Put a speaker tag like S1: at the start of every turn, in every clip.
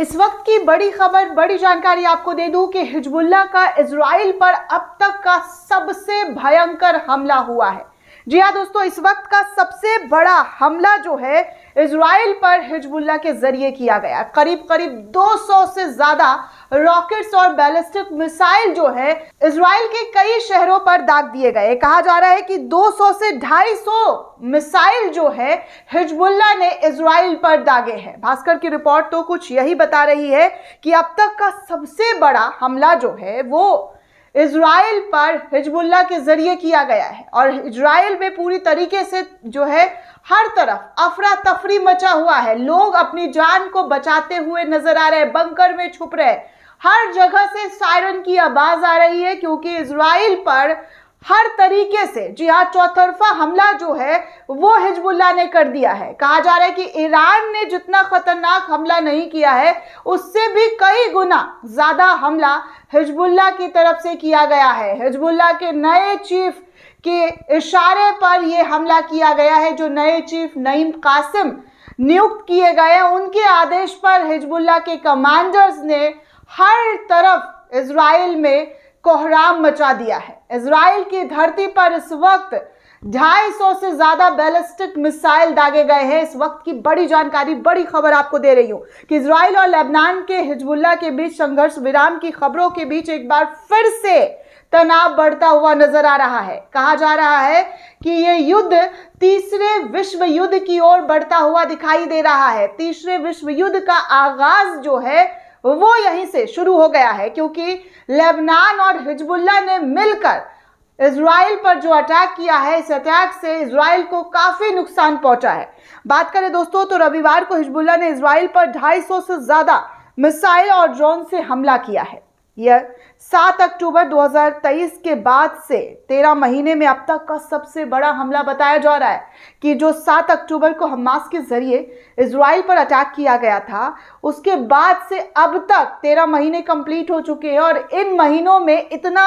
S1: इस वक्त की बड़ी खबर, बड़ी जानकारी आपको दे दूं कि हिजबुल्लाह का इजराइल पर अब तक का सबसे भयंकर हमला हुआ है। जी हाँ दोस्तों, इस वक्त का सबसे बड़ा हमला जो है इजराइल पर हिजबुल्लाह के जरिए किया गया। करीब 200 से ज्यादा रॉकेट्स और बैलिस्टिक मिसाइल जो है इजराइल के कई शहरों पर दाग दिए गए। कहा जा रहा है कि 200 से 250 मिसाइल जो है हिजबुल्लाह ने इजराइल पर दागे हैं। भास्कर की रिपोर्ट तो कुछ यही बता रही है कि अब तक का सबसे बड़ा हमला जो है वो इजराइल पर हिजबुल्लाह के जरिए किया गया है और इजराइल में पूरी तरीके से जो है हर तरफ अफरा तफरी मचा हुआ है। लोग अपनी जान को बचाते हुए नजर आ रहे हैं, बंकर में छुप रहे हैं। हर जगह से सायरन की आवाज आ रही है क्योंकि इजराइल पर हर तरीके से, जी हाँ, चौतरफा हमला जो है वो हिजबुल्लाह ने कर दिया है। कहा जा रहा है कि ईरान ने जितना खतरनाक हमला नहीं किया है उससे भी कई गुना ज्यादा हमला हिजबुल्लाह की तरफ से किया गया है। हिजबुल्लाह के नए चीफ के इशारे पर यह हमला किया गया है। जो नए चीफ नईम कासिम नियुक्त किए गए हैं, उनके आदेश पर हिजबुल्लाह के कमांडर्स ने हर तरफ इजराइल में कोहराम मचा दिया है। इजराइल की धरती पर इस वक्त 250 से ज्यादा बैलिस्टिक मिसाइल दागे गए हैं। इस वक्त की बड़ी जानकारी, बड़ी खबर आपको दे रही हूं कि इजराइल और लेबनान के हिजबुल्लाह के बीच संघर्ष विराम की खबरों के बीच एक बार फिर से तनाव बढ़ता हुआ नजर आ रहा है। कहा जा रहा है कि यह युद्ध तीसरे विश्व युद्ध की ओर बढ़ता हुआ दिखाई दे रहा है। तीसरे विश्व युद्ध का आगाज जो है वो यहीं से शुरू हो गया है क्योंकि लेबनान और हिजबुल्लाह ने मिलकर इजराइल पर जो अटैक किया है, इस अटैक से इजराइल को काफी नुकसान पहुंचा है। बात करें दोस्तों तो रविवार को हिजबुल्लाह ने इजराइल पर 250 से ज्यादा मिसाइल और ड्रोन से हमला किया है। यह 7 अक्टूबर 2023 के बाद से 13 महीने में अब तक का सबसे बड़ा हमला बताया जा रहा है कि जो 7 अक्टूबर को हमास के जरिए इजराइल पर अटैक किया गया था, उसके बाद से अब तक 13 महीने कंप्लीट हो चुके हैं और इन महीनों में इतना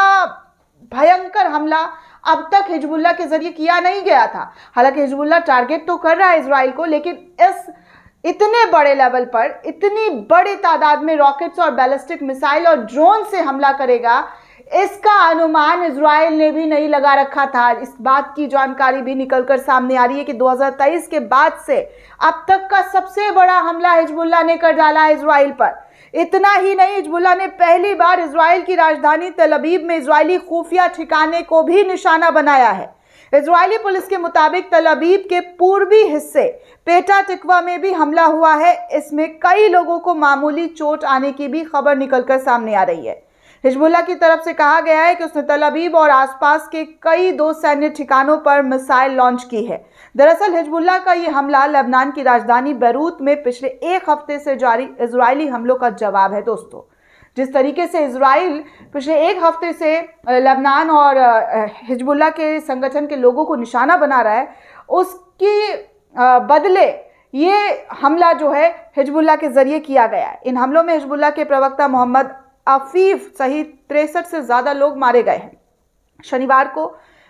S1: भयंकर हमला अब तक हिजबुल्लाह के जरिए किया नहीं गया था। हालांकि हिजबुल्लाह टारगेट तो कर रहा है इजराइल को, लेकिन इस इतने बड़े लेवल पर, इतनी बड़ी तादाद में रॉकेट्स और बैलिस्टिक मिसाइल और ड्रोन से हमला करेगा, इसका अनुमान इजराइल ने भी नहीं लगा रखा था। इस बात की जानकारी भी निकलकर सामने आ रही है कि 2023 के बाद से अब तक का सबसे बड़ा हमला हिजबुल्लाह ने कर डाला है इजराइल पर। इतना ही नहीं, हिजबुल्लाह ने पहली बार इजराइल की राजधानी तेल अवीव में इजरायली खुफिया ठिकाने को भी निशाना बनाया है। इजरायली पुलिस के मुताबिक तेल अवीव के पूर्वी हिस्से पेटा टिकवा में भी हमला हुआ है। इसमें कई लोगों को मामूली चोट आने की भी खबर निकलकर सामने आ रही है। हिजबुल्लाह की तरफ से कहा गया है कि उसने तेल अवीव और आसपास के कई 2 सैन्य ठिकानों पर मिसाइल लॉन्च की है। दरअसल हिजबुल्लाह का यह हमला लेबनान की राजधानी बैरूत में पिछले एक हफ्ते से जारी इजरायली हमलों का जवाब है। दोस्तों, जिस तरीके से इजराइल पिछले एक हफ्ते से लेबनान और हिजबुल्लाह के संगठन के लोगों को निशाना बना रहा है, उसकी बदले ये हमला जो है हिजबुल्लाह के जरिए किया गया है। इन हमलों में हिजबुल्लाह के प्रवक्ता मोहम्मद अफीफ सहित 63 से ज्यादा लोग मारे गए हैं। शनिवार को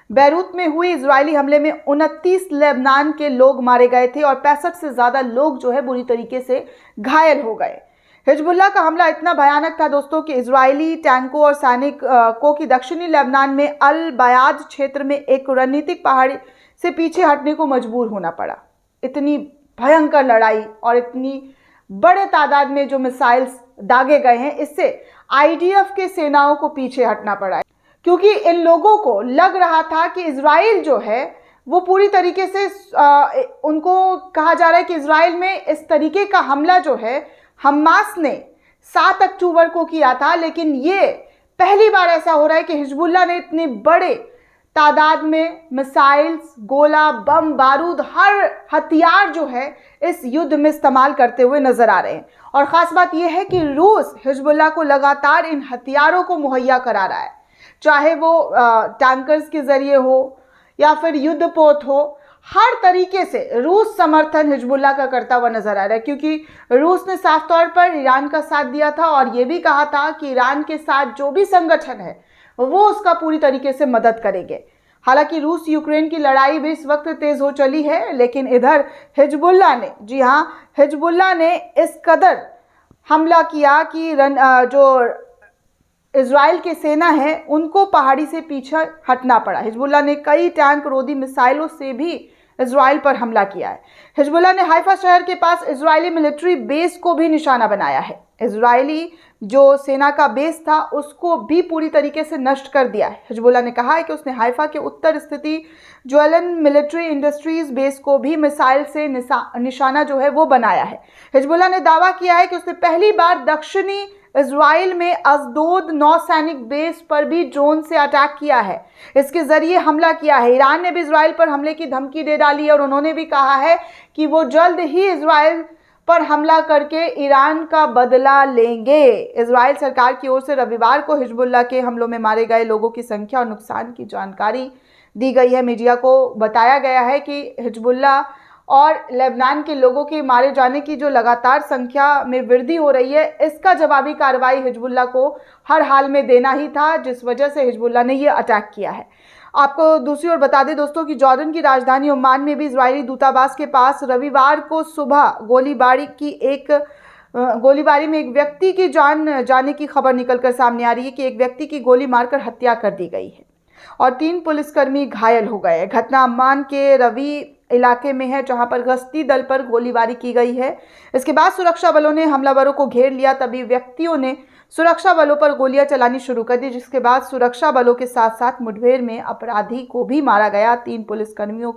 S1: बैरूत में हुए इजरायली हमले में 29 लेबनान के लोग मारे गए थे और 65 से ज्यादा लोग जो है बुरी तरीके से घायल हो गए। हिजबुल्लाह का हमला इतना भयानक था दोस्तों कि इजरायली टैंकों और सैनिकों की दक्षिणी लेबनान में अल बयाद क्षेत्र में एक रणनीतिक पहाड़ी से पीछे हटने को मजबूर होना पड़ा। इतनी भयंकर लड़ाई और इतनी बड़े तादाद में जो मिसाइल्स दागे गए हैं, इससे आईडीएफ के सेनाओं को पीछे हटना पड़ा है क्योंकि इन लोगों को लग रहा था कि इजराइल जो है वो पूरी तरीके से उनको कहा जा रहा है कि इजराइल में इस तरीके का हमला जो है हमास ने 7 अक्टूबर को किया था, लेकिन ये पहली बार ऐसा हो रहा है कि हिजबुल्लाह ने इतने बड़े तादाद में मिसाइल्स, गोला, बम, बारूद, हर हथियार जो है इस युद्ध में इस्तेमाल करते हुए नजर आ रहे हैं। और ख़ास बात यह है कि रूस हिजबुल्लाह को लगातार इन हथियारों को मुहैया करा रहा है, चाहे वो टैंकर्स के जरिए हो या फिर युद्धपोत हो। हर तरीके से रूस समर्थन हिजबुल्लाह का करता हुआ नजर आ रहा है क्योंकि रूस ने साफ तौर पर ईरान का साथ दिया था और ये भी कहा था कि ईरान के साथ जो भी संगठन है वो उसका पूरी तरीके से मदद करेंगे। हालांकि रूस यूक्रेन की लड़ाई भी इस वक्त तेज हो चली है, लेकिन इधर हिजबुल्लाह ने, जी हाँ, हिजबुल्लाह ने इस कदर हमला किया कि जो इजराइल की सेना है उनको पहाड़ी से पीछे हटना पड़ा। हिजबुल्लाह ने कई टैंक रोधी मिसाइलों से भी इजराइल पर हमला किया है। हिजबुल्लाह ने हाइफा शहर के पास इजरायली मिलिट्री बेस को भी निशाना बनाया है। इजरायली जो सेना का बेस था उसको भी पूरी तरीके से नष्ट कर दिया है। हिजबुल्लाह ने कहा है कि उसने हाइफा के उत्तर स्थिति ज्वेलन मिलिट्री इंडस्ट्रीज बेस को भी मिसाइल से निशाना जो है वो बनाया है। हिजबुल्लाह ने दावा किया है कि उसने पहली बार दक्षिणी इजराइल में अजदोद नौसैनिक बेस पर भी ड्रोन से अटैक किया है, इसके जरिए हमला किया है। ईरान ने भी इजराइल पर हमले की धमकी दे डाली है और उन्होंने भी कहा है कि वो जल्द ही इजराइल पर हमला करके ईरान का बदला लेंगे। इजराइल सरकार की ओर से रविवार को हिजबुल्लाह के हमलों में मारे गए लोगों की संख्या और नुकसान की जानकारी दी गई है। मीडिया को बताया गया है कि हिजबुल्लाह और लेबनान के लोगों के मारे जाने की जो लगातार संख्या में वृद्धि हो रही है, इसका जवाबी कार्रवाई हिजबुल्लाह को हर हाल में देना ही था, जिस वजह से हिजबुल्लाह ने ये अटैक किया है। आपको दूसरी ओर बता दें दोस्तों कि जॉर्डन की राजधानी ओमान में भी इजरायली दूतावास के पास रविवार को सुबह गोलीबारी में एक व्यक्ति की जान जाने की खबर निकलकर सामने आ रही है कि एक व्यक्ति की गोली मारकर हत्या कर दी गई है और 3 पुलिसकर्मी घायल हो गए। घटना अम्मान के रवी इलाके में है, जहां पर गश्ती दल पर गोलीबारी की गई है। इसके बाद सुरक्षा बलों ने हमलावरों को घेर लिया, तभी व्यक्तियों ने सुरक्षा बलों पर गोलियां चलानी शुरू कर दी, जिसके बाद सुरक्षा बलों के साथ साथ मुठभेड़ में अपराधी को भी मारा गया। 3 पुलिसकर्मियों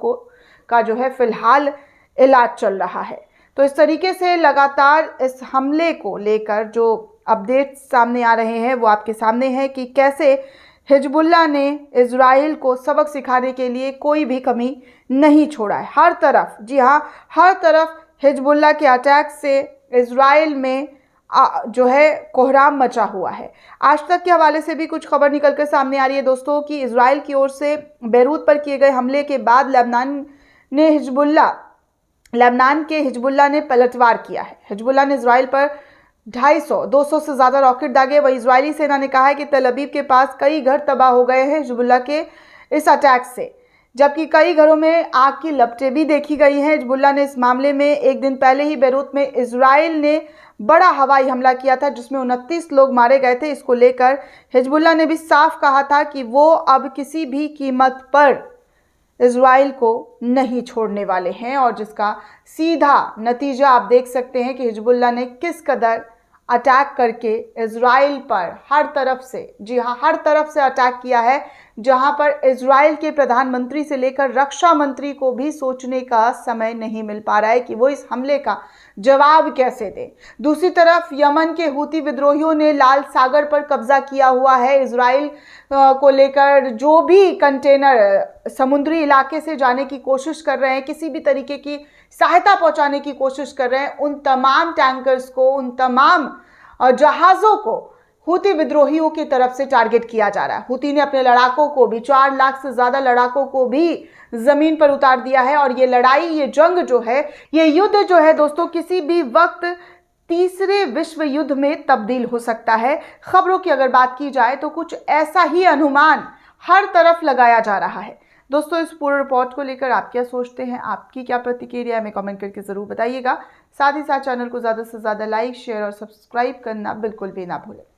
S1: का जो है फिलहाल इलाज चल रहा है। तो इस तरीके से लगातार इस हमले को लेकर जो अपडेट सामने आ रहे हैं वो आपके सामने है कि कैसे हिजबुल्लाह ने इजराइल को सबक सिखाने के लिए कोई भी कमी नहीं छोड़ा है। हर तरफ, जी हाँ, हर तरफ हिजबुल्लाह के अटैक से इजराइल में जो है कोहराम मचा हुआ है। आज तक के हवाले से भी कुछ खबर निकलकर सामने आ रही है दोस्तों कि इजराइल की ओर से बेरूत पर किए गए हमले के बाद लेबनान के हिजबुल्लाह ने पलटवार किया है। हिजबुल्लाह ने इजराइल पर 250 से ज़्यादा रॉकेट दागे। वही इजरायली सेना ने कहा है कि तेल अवीव के पास कई घर तबाह हो गए हैं हिजबुल्लाह के इस अटैक से, जबकि कई घरों में आग की लपटें भी देखी गई हैं। हिजबुल्लाह ने इस मामले में एक दिन पहले ही बेरूत में इजराइल ने बड़ा हवाई हमला किया था, जिसमें 29 लोग मारे गए थे। इसको लेकर हिजबुल्लाह ने भी साफ कहा था कि वो अब किसी भी कीमत पर इजराइल को नहीं छोड़ने वाले हैं, और जिसका सीधा नतीजा आप देख सकते हैं कि हिजबुल्लाह ने किस कदर अटैक करके इजराइल पर हर तरफ से, जी हाँ, हर तरफ से अटैक किया है, जहां पर इजराइल के प्रधानमंत्री से लेकर रक्षा मंत्री को भी सोचने का समय नहीं मिल पा रहा है कि वो इस हमले का जवाब कैसे दे। दूसरी तरफ यमन के हूती विद्रोहियों ने लाल सागर पर कब्जा किया हुआ है। इजराइल को लेकर जो भी कंटेनर समुद्री इलाके से जाने की कोशिश कर रहे हैं, किसी भी तरीके की सहायता पहुंचाने की कोशिश कर रहे हैं, उन तमाम टैंकर्स को, उन तमाम जहाज़ों को हूती विद्रोहियों की तरफ से टारगेट किया जा रहा है। हूती ने अपने लड़ाकों को भी, 4 लाख से ज़्यादा लड़ाकों को भी ज़मीन पर उतार दिया है। और ये लड़ाई, ये जंग जो है, ये युद्ध जो है दोस्तों, किसी भी वक्त तीसरे विश्व युद्ध में तब्दील हो सकता है। खबरों की अगर बात की जाए तो कुछ ऐसा ही अनुमान हर तरफ लगाया जा रहा है। दोस्तों, इस पूरे रिपोर्ट को लेकर आप क्या सोचते हैं, आपकी क्या प्रतिक्रिया है, हमें कमेंट करके ज़रूर बताइएगा। साथ ही साथ चैनल को ज़्यादा से ज़्यादा लाइक, शेयर और सब्सक्राइब करना बिल्कुल भी ना भूलें।